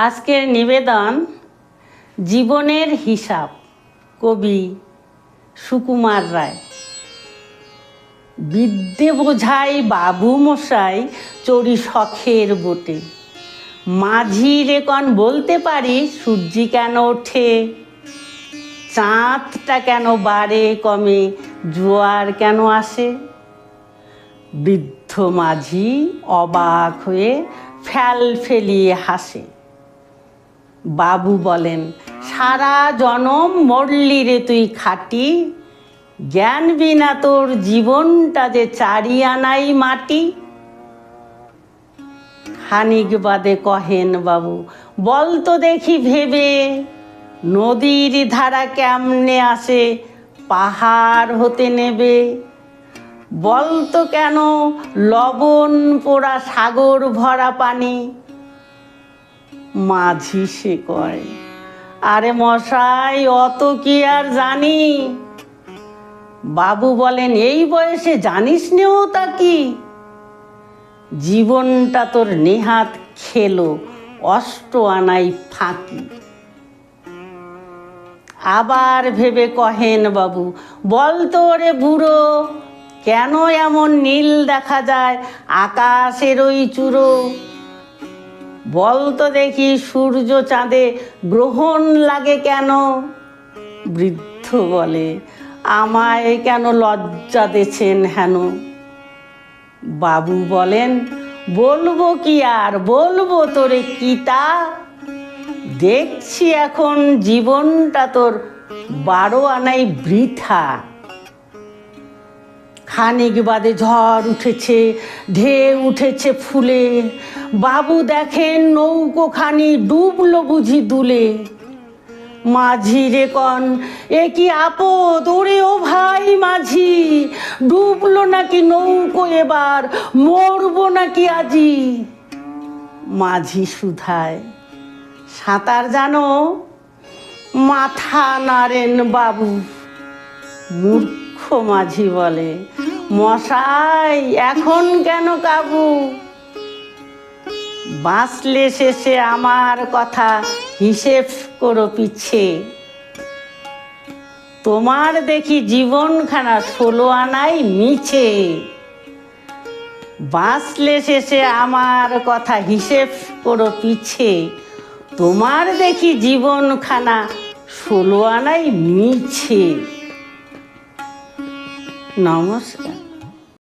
আজকের নিবেদন জীবনের হিসাব, কবি সুকুমার রায়। বিদ্যে বোঝাই বাবু মশাই চড়ি শখের বোটে, মাঝি রেকন বলতে পারি সূর্যি কেন ওঠে, চাঁদটা কেন বাড়ে কমে, জোয়ার কেন আসে। বৃদ্ধ মাঝি অবাক হয়ে ফেল ফেলিয়ে হাসে। বাবু বলেন, সারা জনম মরলি রে তুই খাটি, জ্ঞান বিনা তোর জীবনটা যে চারি আনাই মাটি। খানিক বাদে কহেন বাবু, বল তো দেখি ভেবে, নদীর ধারা কেমনে আসে পাহাড় হতে নেবে। বল তো কেন লবণ পোড়া সাগর ভরা পানি। মাঝি সে কয়, আরে মশাই অত কি আর জানি। বাবু বলেন, এই বয়সে জানিস নেও তা কি, জীবনটা তোর নেহাত খেলো অষ্ট আনাই ফাঁকি। আবার ভেবে কহেন বাবু, বল তো রে বুড়ো, কেন এমন নীল দেখা যায় আকাশের ওই চূড়ো। বল তো দেখি সূর্য চাঁদে গ্রহণ লাগে কেন। বৃদ্ধ বলে, আমায় কেন লজ্জা দেছেন হেন। বাবু বলেন, বলবো কি আর বলবো তোরে কি তা, দেখছি এখন জীবনটা তোর 12 আনাই বৃথা। খানিক বাদে ঝড় উঠেছে, ঢেউ উঠেছে ফুলে, বাবু দেখেন নৌকোখানি ডুবলো বুঝি দুলে। মাঝি রে কন, এ কি আপদ ওরে ও ভাই মাঝি, ডুবলো নাকি নৌকো এবার, মরবো নাকি আজি। মাঝি শুধায়, সাঁতার জানো? মাথা নাড়েন বাবু। মূর্খ মাঝি বলে, মশাই এখন কেন কাবু। বাঁচলে শেষে আমার কথা হিসেব করো পিছে, তোমার দেখি জীবনখানা 16 আনাই মিছে। বাঁচলে শেষে আমার কথা হিসেব করো পিছে, তোমার দেখি জীবনখানা 16 আনাই মিছে। নমস্কার।